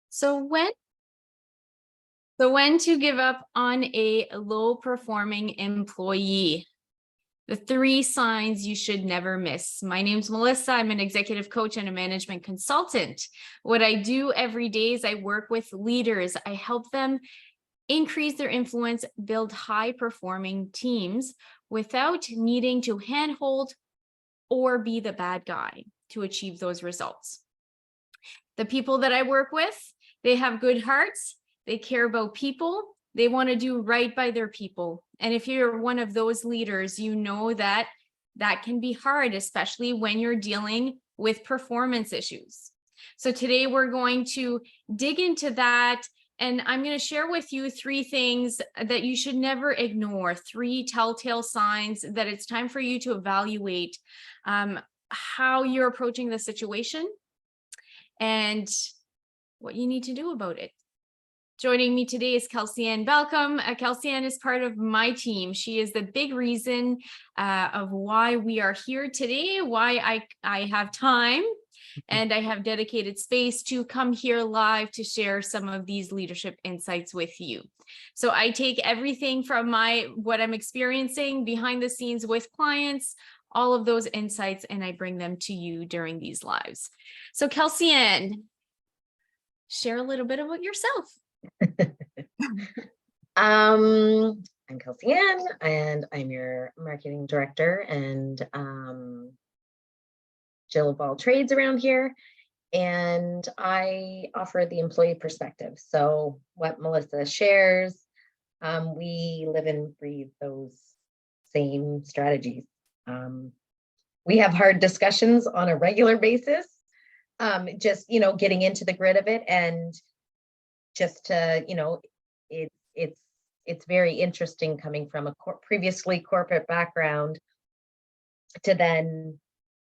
So when to give up on a low performing employee? The three signs you should never miss. My name's Melissa. I'm an executive coach and a management consultant. What I do every day is I work with leaders. I help them increase their influence, build high performing teams without needing to handhold or be the bad guy to achieve those results. The people that I work with, they have good hearts. They care about people. They want to do right by their people. And if you're one of those leaders, you know that that can be hard, especially when you're dealing with performance issues. So today we're going to dig into that. And I'm going to share with you three things that you should never ignore, three telltale signs that it's time for you to evaluate how you're approaching the situation and what you need to do about it. Joining me today is Kelsey-Ann Balcom. Kelsey-Ann is part of my team. She is the big reason of why we are here today, why I have time and I have dedicated space to come here live to share some of these leadership insights with you. So I take everything from what I'm experiencing behind the scenes with clients, all of those insights, and I bring them to you during these lives. So Kelsey-Ann, share a little bit about yourself. I'm Kelsey-Ann, and I'm your marketing director and Jill of all trades around here. And I offer the employee perspective. So what Melissa shares, we live and breathe those same strategies. We have hard discussions on a regular basis, just, getting into the grid of it, and just to, it's very interesting coming from a previously corporate background to then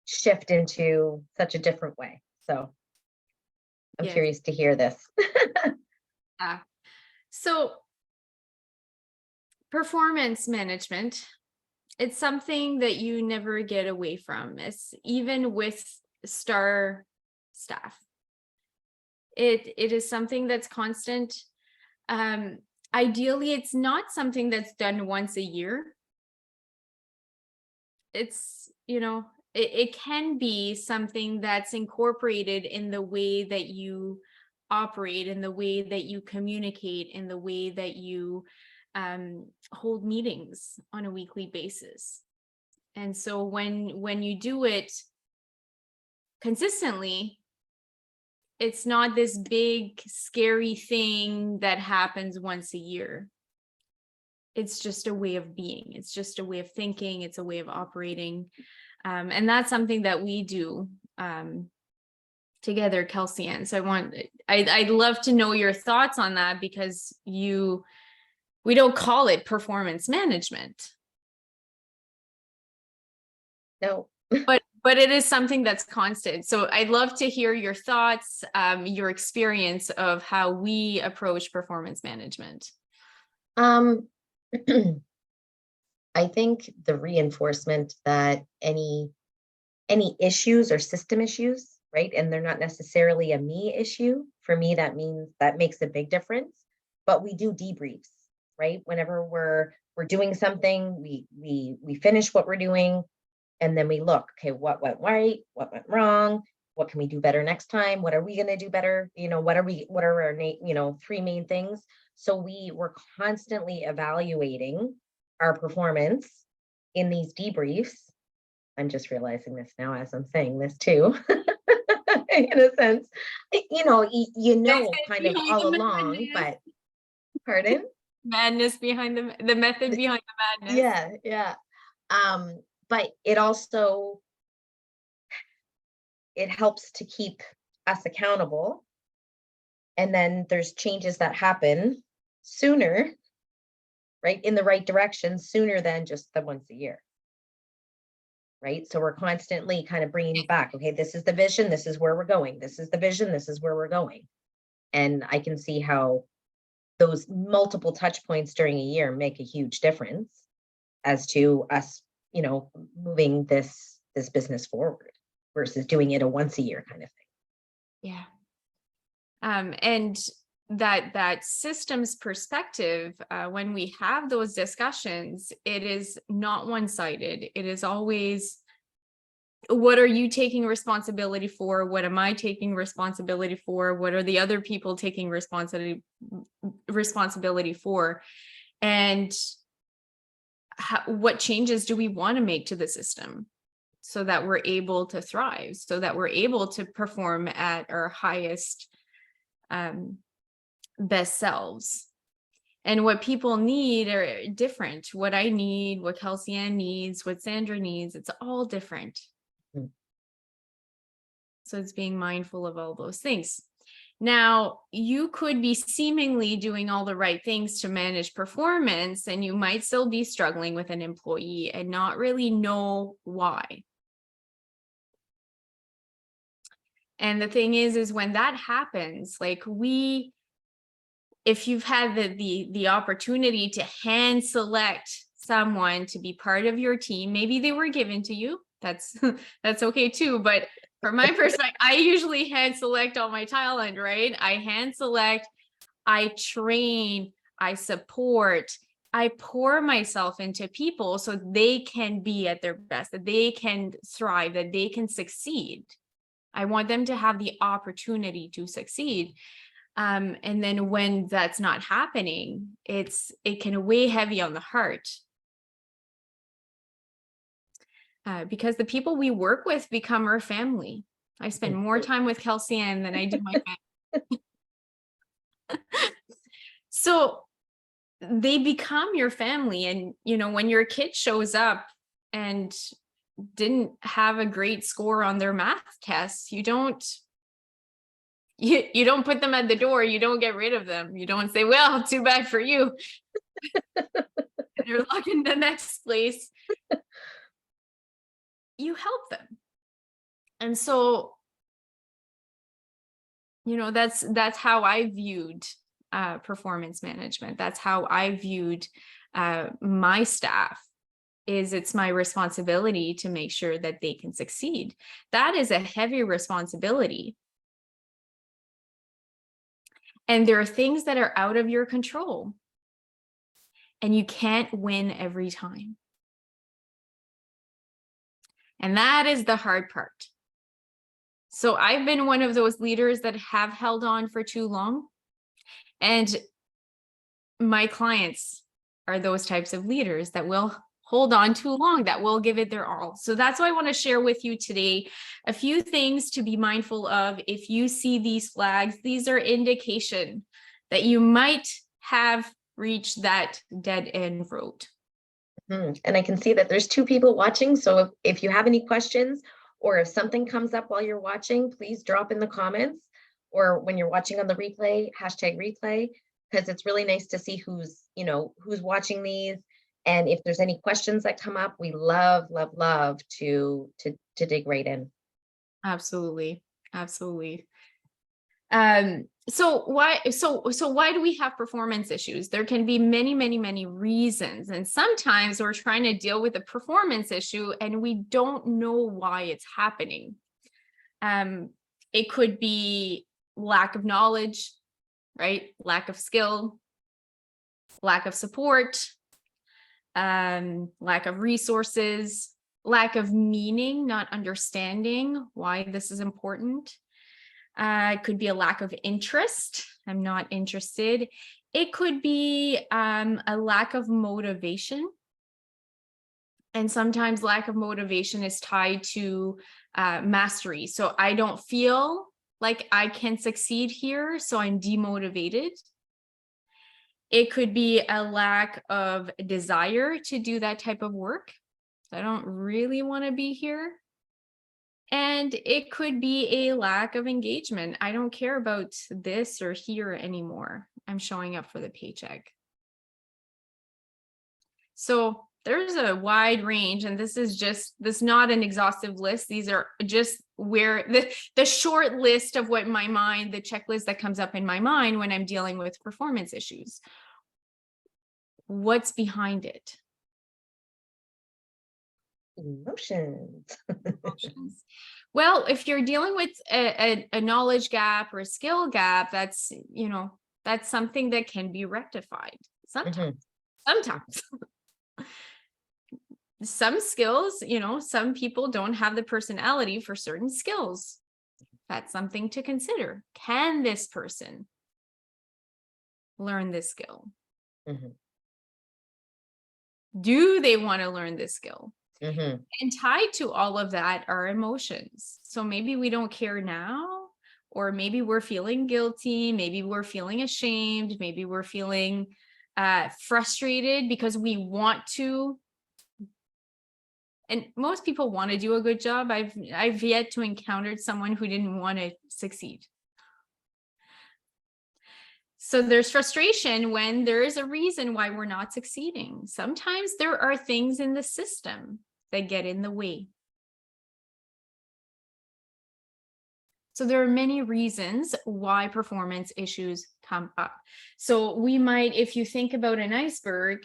shift into such a different way. So I'm curious to hear this. So performance management, it's something that you never get away from. It's even with star staff. It is something that's constant. Ideally, it's not something that's done once a year. It's, it can be something that's incorporated in the way that you operate, in the way that you communicate, in the way that you hold meetings on a weekly basis. And so when you do it consistently, it's not this big, scary thing that happens once a year. It's just a way of being. It's just a way of thinking. It's a way of operating. And that's something that we do together, Kelsey-Ann. So I'd love to know your thoughts on that, because we don't call it performance management. No. But it is something that's constant. So I'd love to hear your thoughts, your experience of how we approach performance management. I think the reinforcement that any issues or system issues, right? And they're not necessarily a me issue. For me, that makes a big difference. But we do debriefs, right? Whenever we're doing something, we finish what we're doing. And then we look, okay, what went right? What went wrong? What can we do better next time? What are we going to do better? What are our, three main things? So we were constantly evaluating our performance in these debriefs. I'm just realizing this now as I'm saying this too, in a sense, kind of all along, but pardon? Madness behind the method behind the madness. Yeah. But it also, it helps to keep us accountable. And then there's changes that happen sooner, right? In the right direction, sooner than just the once a year. Right? So we're constantly kind of bringing back, okay, this is the vision, this is where we're going. This is the vision, this is where we're going. And I can see how those multiple touch points during a year make a huge difference as to us, moving this business forward versus doing it a once a year kind of thing. Yeah. And that systems perspective, when we have those discussions, it is not one-sided. It is always, what are you taking responsibility for? What am I taking responsibility for? What are the other people taking responsibility for? And what changes do we want to make to the system so that we're able to thrive, so that we're able to perform at our highest, best selves? And what people need are different. What I need, what Kelsey Ann needs, what Sandra needs, it's all different. Mm. So it's being mindful of all those things. Now, you could be seemingly doing all the right things to manage performance, and you might still be struggling with an employee and not really know why. And the thing is when that happens, like if you've had the opportunity to hand select someone to be part of your team, maybe they were given to you, that's okay too. But from my perspective, I usually hand select all my talent, right? I hand select, I train, I support, I pour myself into people so they can be at their best, that they can thrive, that they can succeed. I want them to have the opportunity to succeed. And then when that's not happening, it can weigh heavy on the heart. Because the people we work with become our family. I spend more time with Kelsey Ann than I do my family. So they become your family. And, when your kid shows up and didn't have a great score on their math tests, you don't put them at the door. You don't get rid of them. You don't say, well, too bad for you. You're looking the next place. You help them. And so, that's how I viewed performance management. That's how I viewed my staff. It's my responsibility to make sure that they can succeed. That is a heavy responsibility. And there are things that are out of your control. And you can't win every time. And that is the hard part. So I've been one of those leaders that have held on for too long. And my clients are those types of leaders that will hold on too long, that will give it their all. So that's why I want to share with you today a few things to be mindful of. If you see these flags, these are indication that you might have reached that dead end road. And I can see that there's 2 people watching. So if you have any questions, or if something comes up while you're watching, please drop in the comments, or when you're watching on the replay, #replay, because it's really nice to see who's watching these. And if there's any questions that come up, we love to dig right in. Absolutely. Absolutely. So why do we have performance issues? There can be many reasons. And sometimes we're trying to deal with a performance issue and we don't know why it's happening. It could be lack of knowledge, right? Lack of skill, lack of support, lack of resources, lack of meaning, not understanding why this is important. It could be a lack of interest. I'm not interested. It could be a lack of motivation. And sometimes lack of motivation is tied to mastery. So I don't feel like I can succeed here, so I'm demotivated. It could be a lack of desire to do that type of work. I don't really want to be here. And it could be a lack of engagement. I don't care about this or here anymore. I'm showing up for the paycheck. So there's a wide range, and this is not an exhaustive list. These are just where the short list of what my mind, the checklist that comes up in my mind when I'm dealing with performance issues. What's behind it? Emotions. Emotions. Well, if you're dealing with a knowledge gap or a skill gap, that's, that's something that can be rectified sometimes. Mhm. Sometimes. Some skills, some people don't have the personality for certain skills. That's something to consider. Can this person learn this skill? Mhm. Do they want to learn this skill? Mhm. And tied to all of that are emotions. So maybe we don't care now, or maybe we're feeling guilty, maybe we're feeling ashamed, maybe we're feeling frustrated because we want to. And most people want to do a good job. I've yet to encounter someone who didn't want to succeed. So there's frustration when there is a reason why we're not succeeding. Sometimes there are things in the system that get in the way. So there are many reasons why performance issues come up. So we might, if you think about an iceberg,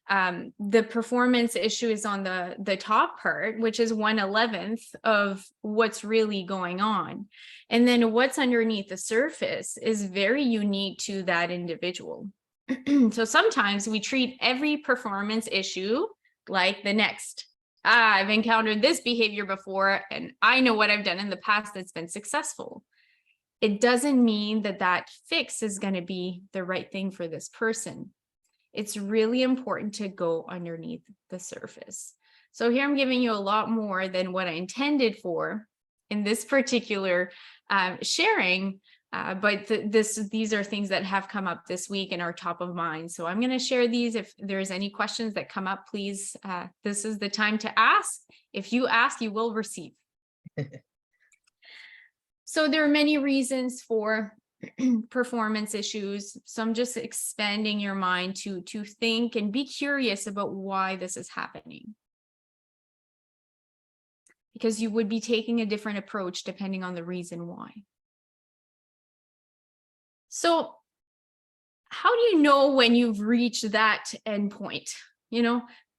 the performance issue is on the top part, which is 1/11 of what's really going on. And then what's underneath the surface is very unique to that individual. So sometimes we treat every performance issue like the next. I've encountered this behavior before, and I know what I've done in the past that's been successful. It doesn't mean that that fix is going to be the right thing for this person. It's really important to go underneath the surface. So here I'm giving you a lot more than what I intended for in this particular sharing. But these are things that have come up this week and are top of mind. So I'm going to share these. If there's any questions that come up, please, this is the time to ask. If you ask, you will receive. So there are many reasons for performance issues. So I'm just expanding your mind to think and be curious about why this is happening. Because you would be taking a different approach depending on the reason why. So how do you know when you've reached that endpoint?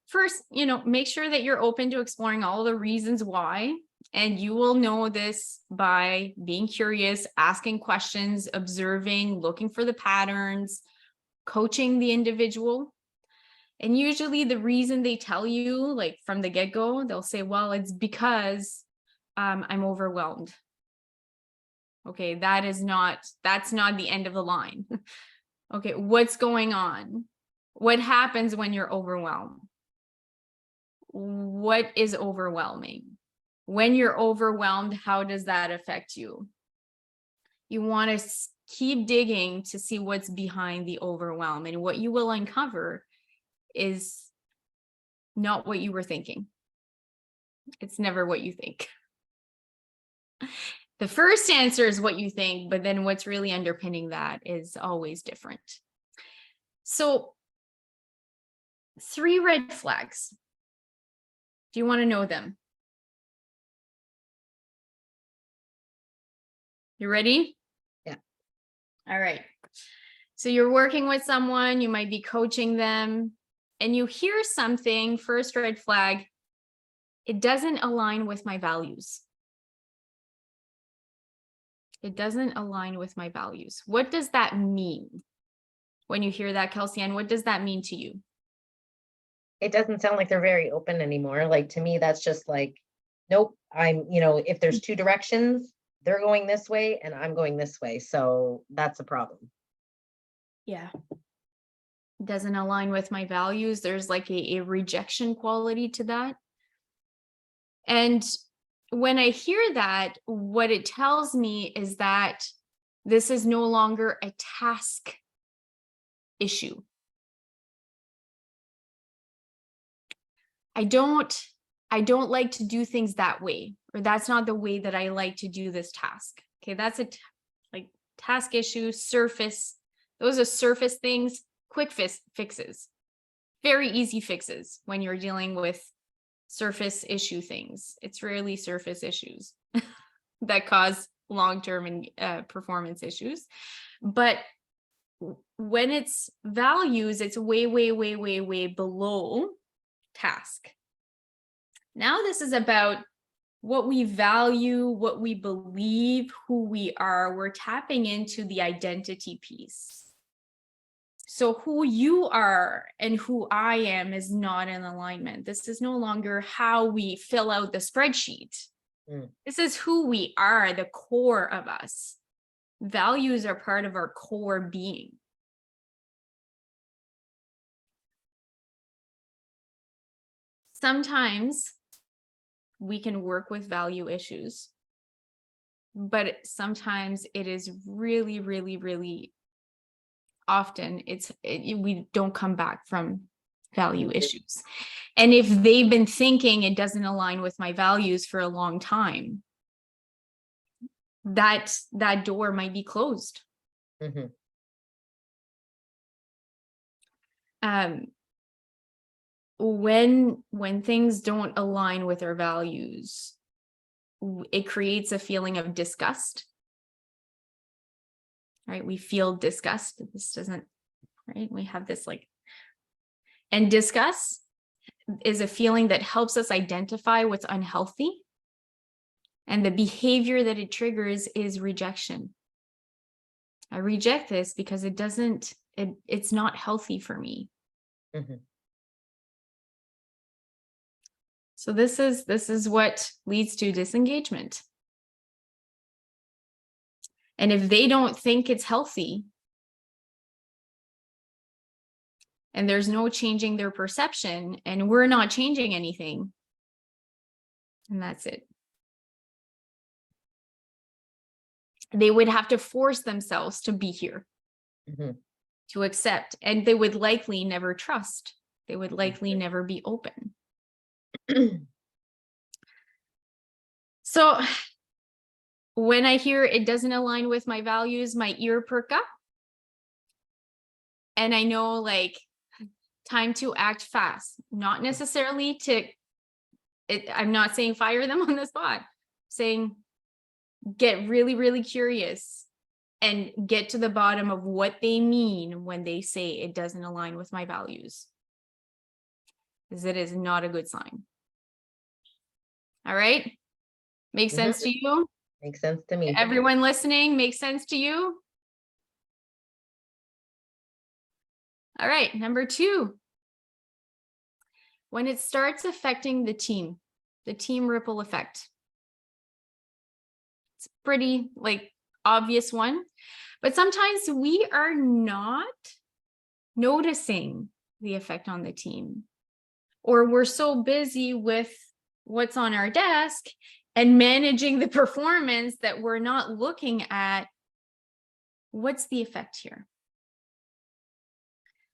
First, make sure that you're open to exploring all the reasons why. And you will know this by being curious, asking questions, observing, looking for the patterns, coaching the individual. And usually the reason they tell you, like from the get-go, they'll say, well, it's because I'm overwhelmed. Okay, that's not the end of the line. Okay, what's going on? What happens when you're overwhelmed? What is overwhelming? When you're overwhelmed, how does that affect you? You want to keep digging to see what's behind the overwhelm, and what you will uncover is not what you were thinking. It's never what you think. The first answer is what you think, but then what's really underpinning that is always different. So 3 red flags. Do you want to know them? You ready? Yeah. All right. So you're working with someone, you might be coaching them, and you hear something, first red flag, it doesn't align with my values. It doesn't align with my values. What does that mean? When you hear that, Kelsey-Ann, what does that mean to you? It doesn't sound like they're very open anymore. Like, to me, that's just like, nope, if there's 2 directions, they're going this way and I'm going this way. So that's a problem. Yeah. Doesn't align with my values. There's like a rejection quality to that. And when I hear that, what it tells me is that this is no longer a task issue. I don't like to do things that way, or that's not the way that I like to do this task. Okay, that's a task issue, surface. Those are surface things, quick fixes, very easy fixes when you're dealing with surface issue things. It's rarely surface issues that cause long-term and performance issues. But when it's values, it's way, way, way, way, way below task. Now this is about what we value, what we believe, who we are. We're tapping into the identity piece. So who you are and who I am is not in alignment. This is no longer how we fill out the spreadsheet. This is who we are, the core of us. Values are part of our core being. Sometimes we can work with value issues, but sometimes it is really, really, really often we don't come back from value issues. And if they've been thinking it doesn't align with my values for a long time, that door might be closed. When things don't align with our values, it creates a feeling of disgust. Right? We feel disgust. This doesn't, right? We have this and disgust is a feeling that helps us identify what's unhealthy. And the behavior that it triggers is rejection. I reject this because it's not healthy for me. So this is what leads to disengagement. And if they don't think it's healthy, and there's no changing their perception, and we're not changing anything, and that's it. They would have to force themselves to be here, to accept, and they would likely never trust. They would likely never be open. So when I hear it doesn't align with my values, my ear perk up. And I know time to act fast, not necessarily I'm not saying fire them on the spot, saying get really, really curious and get to the bottom of what they mean when they say it doesn't align with my values. Because it is not a good sign. All right. Makes sense to you? Makes sense to me. Everyone listening, makes sense to you? All right, number 2. When it starts affecting the team ripple effect. It's pretty obvious one, but sometimes we are not noticing the effect on the team, or we're so busy with what's on our desk and managing the performance that we're not looking at what's the effect here.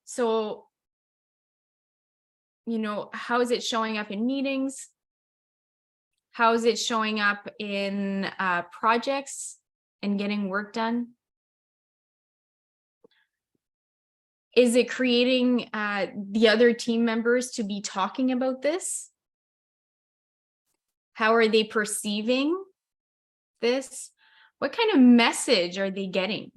So, how is it showing up in meetings? How is it showing up in projects and getting work done? Is it creating the other team members to be talking about this? How are they perceiving this? What kind of message are they getting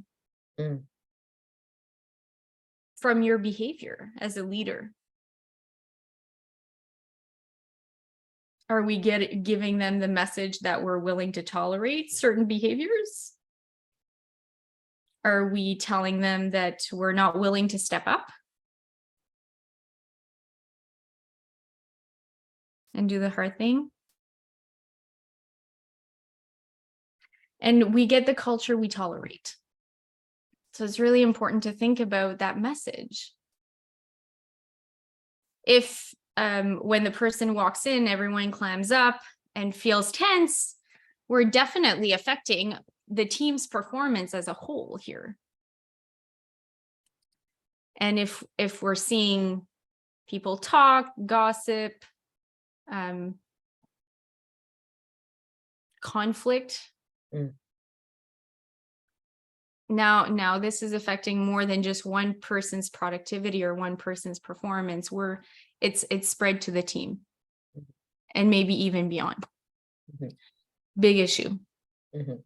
from your behavior as a leader? Are we giving them the message that we're willing to tolerate certain behaviors? Are we telling them that we're not willing to step up and do the hard thing? And we get the culture we tolerate. So it's really important to think about that message. If when the person walks in, everyone clams up and feels tense, we're definitely affecting the team's performance as a whole here. And if we're seeing people talk, gossip, conflict, now this is affecting more than just one person's productivity or one person's performance. It's spread to the team and maybe even beyond. Big issue. And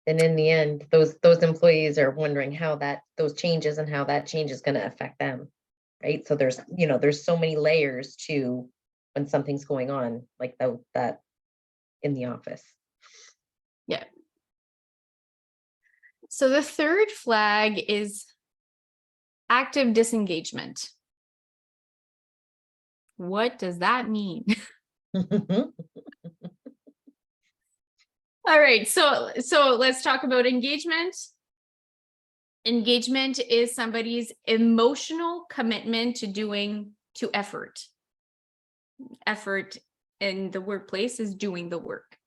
in the end, those employees are wondering how those changes and how that change is going to affect them, right? So there's so many layers to when something's going on like that in the office. Yeah. So the third flag is active disengagement. What does that mean? All right, so let's talk about engagement. Engagement is somebody's emotional commitment to effort. Effort in the workplace is doing the work.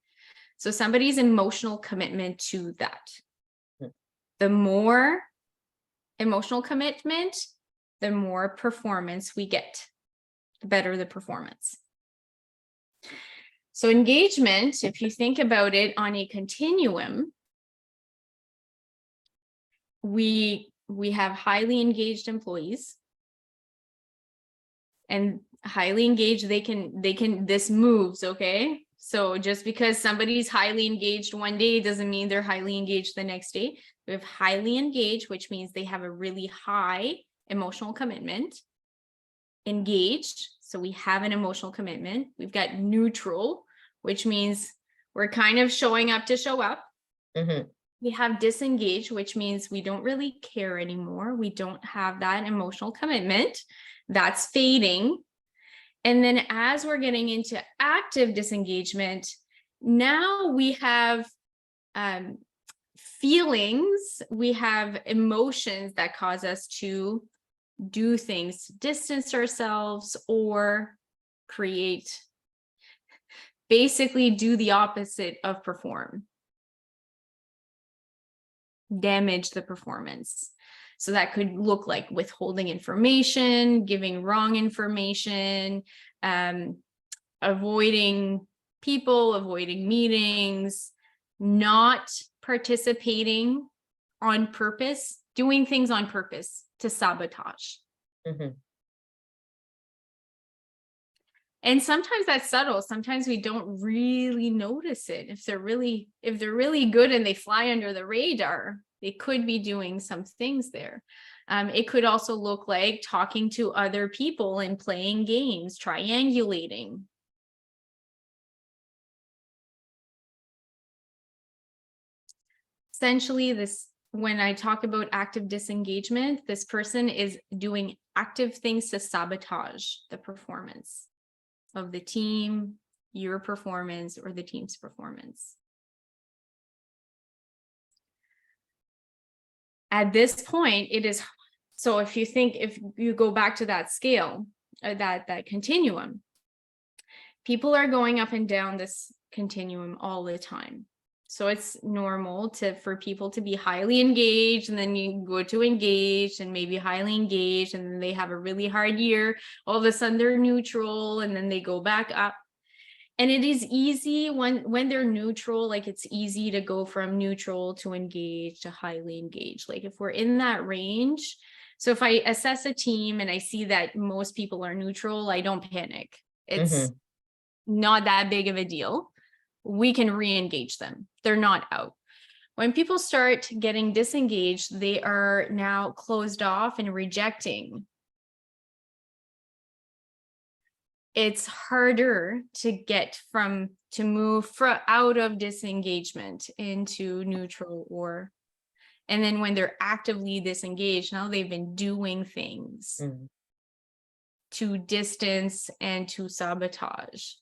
So somebody's emotional commitment to that. The more emotional commitment, the more performance we get, the better the performance. So engagement, if you think about it on a continuum, we have highly engaged employees, and highly engaged, they can this moves, okay? So just because somebody's highly engaged one day doesn't mean they're highly engaged the next day. We have highly engaged, which means they have a really high emotional commitment. Engaged, so we have an emotional commitment. We've got neutral, which means we're kind of showing up to show up. Mhm. We have disengaged, which means we don't really care anymore. We don't have that emotional commitment. That's fading. And then as we're getting into active disengagement, now we have feelings, we have emotions that cause us to do things, distance ourselves, or basically do the opposite of perform, damage the performance. So that could look like withholding information, giving wrong information, avoiding people, avoiding meetings, not participating on purpose, doing things on purpose to sabotage. Mhm. And sometimes that's subtle. Sometimes we don't really notice it. If they're really good and they fly under the radar, they could be doing some things there. It could also look like talking to other people and playing games, triangulating. Essentially, when I talk about active disengagement, this person is doing active things to sabotage the performance of the team, your performance, or the team's performance. At this point, it is, so if you go back to that scale, that continuum, people are going up and down this continuum all the time. So it's normal for people to be highly engaged, and then you go to engaged and maybe highly engaged, and then they have a really hard year. All of a sudden they're neutral, and then they go back up. And it is easy when they're neutral, like it's easy to go from neutral to engaged to highly engaged. Like if we're in that range, so if I assess a team and I see that most people are neutral, I don't panic. It's not that big of a deal. We can re-engage them. They're not out. When people start getting disengaged, they are now closed off and rejecting. It's harder to move out of disengagement into neutral, and then when they're actively disengaged, now they've been doing things to distance and to sabotage.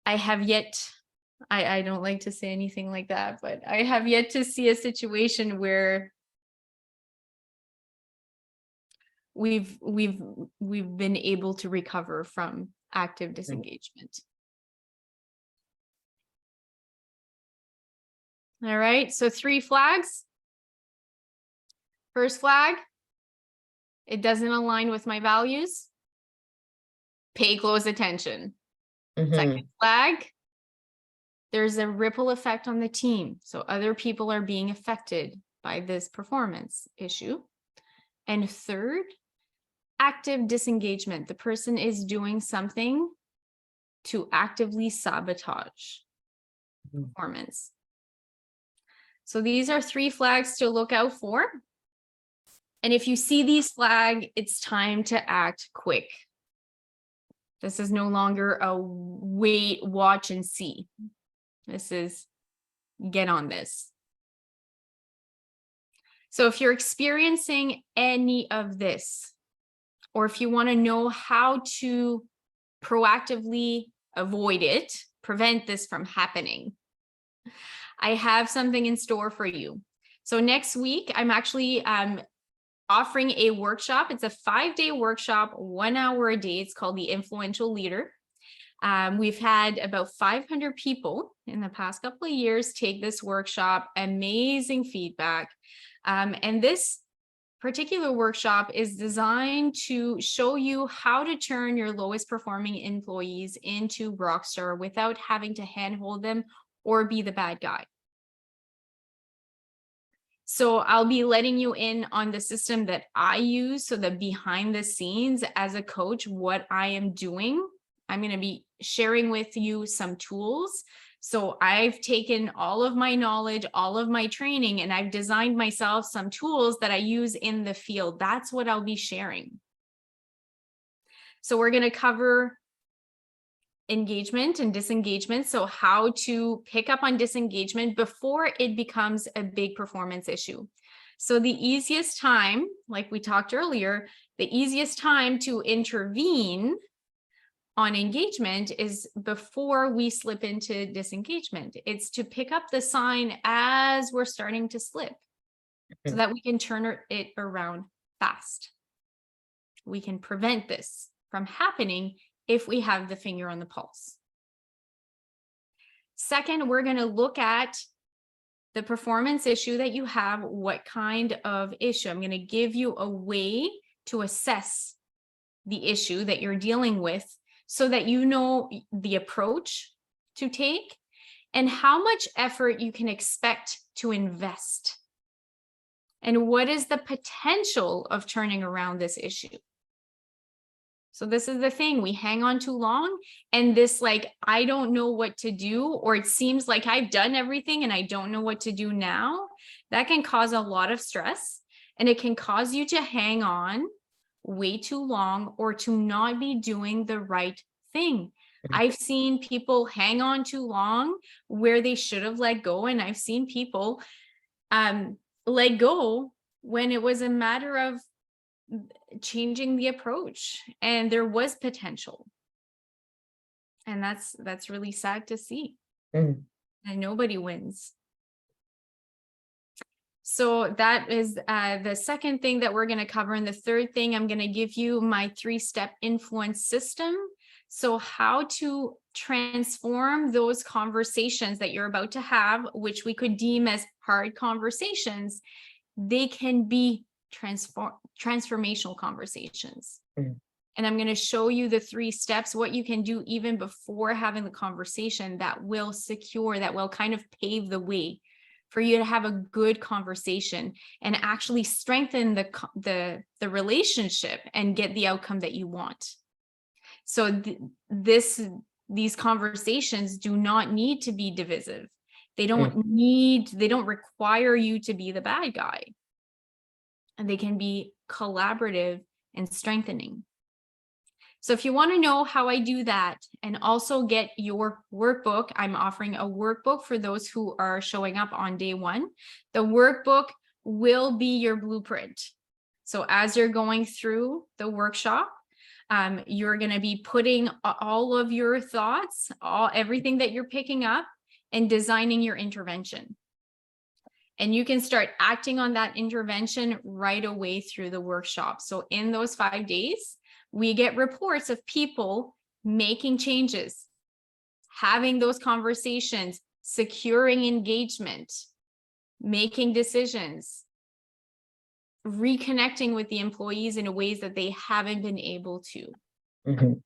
I don't like to say anything like that, but I have yet to see a situation where we've been able to recover from active disengagement. All right, so 3 flags. First flag, it doesn't align with my values. Pay close attention. Second flag, there's a ripple effect on the team. So other people are being affected by this performance issue. And third, active disengagement. The person is doing something to actively sabotage performance. So these are 3 flags to look out for. And if you see these flag, it's time to act quick. This is no longer a wait, watch, and see. This is get on this. So if you're experiencing any of this, or if you want to know how to proactively avoid it, prevent this from happening, I have something in store for you. So next week, I'm actually offering a workshop. It's a 5-day workshop, 1 hour a day. It's called the Influential Leader. We've had about 500 people in the past couple of years take this workshop, amazing feedback. And this particular workshop is designed to show you how to turn your lowest performing employees into rockstar without having to handhold them or be the bad guy. So I'll be letting you in on the system that I use, so the behind the scenes as a coach, what I am doing. I'm going to be sharing with you some tools. So I've taken all of my knowledge, all of my training, and I've designed myself some tools that I use in the field. That's what I'll be sharing. So we're going to cover engagement and disengagement. So how to pick up on disengagement before it becomes a big performance issue. So the easiest time, like we talked earlier, the easiest time to intervene on engagement is before we slip into disengagement. It's to pick up the sign as we're starting to slip so that we can turn it around fast. We can prevent this from happening if we have the finger on the pulse. Second, we're going to look at the performance issue that you have. What kind of issue? I'm going to give you a way to assess the issue that you're dealing with so that you know the approach to take and how much effort you can expect to invest. And what is the potential of turning around this issue? So this is the thing, we hang on too long, and this like, I don't know what to do, or it seems like I've done everything and I don't know what to do now. That can cause a lot of stress, and it can cause you to hang on way too long or to not be doing the right thing. I've seen people hang on too long where they should have let go, and I've seen people let go when it was a matter of changing the approach and there was potential. And that's really sad to see. And nobody wins. So that is the second thing that we're going to cover. And the third thing, I'm going to give you my 3-step influence system. So how to transform those conversations that you're about to have, which we could deem as hard conversations, they can be transformational conversations. And I'm going to show you the 3 steps, what you can do even before having the conversation that will secure, that will kind of pave the way for you to have a good conversation and actually strengthen the relationship and get the outcome that you want. So these conversations do not need to be divisive. They don't require you to be the bad guy. And they can be collaborative and strengthening. So if you want to know how I do that and also get your workbook, I'm offering a workbook for those who are showing up on day 1. The workbook will be your blueprint. So as you're going through the workshop, you're going to be putting all of your thoughts, everything that you're picking up, and designing your intervention. And you can start acting on that intervention right away through the workshop. So in those 5 days, we get reports of people making changes, having those conversations, securing engagement, making decisions, reconnecting with the employees in ways that they haven't been able to.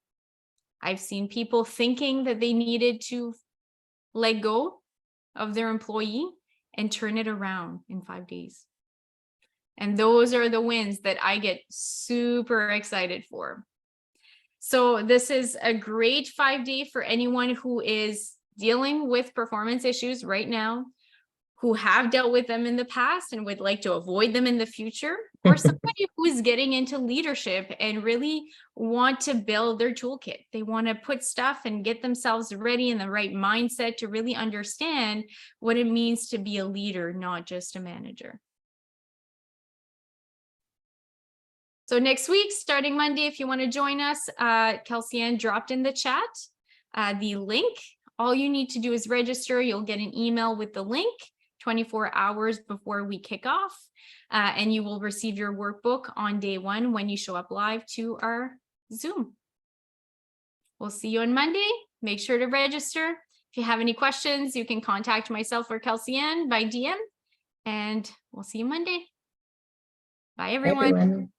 I've seen people thinking that they needed to let go of their employee and turn it around in 5 days. And those are the wins that I get super excited for. So this is a great 5-day for anyone who is dealing with performance issues right now, who have dealt with them in the past and would like to avoid them in the future. or somebody who's getting into leadership and really want to build their toolkit. They want to put stuff and get themselves ready in the right mindset to really understand what it means to be a leader, not just a manager. So next week, starting Monday, if you want to join us, Kelsey Ann dropped in the chat the link. All you need to do is register. You'll get an email with the link 24 hours before we kick off, and you will receive your workbook on day one when you show up live to our Zoom. We'll see you on Monday. Make sure to register. If you have any questions, you can contact myself or Kelsey Ann by DM, and we'll see you Monday. Bye, everyone.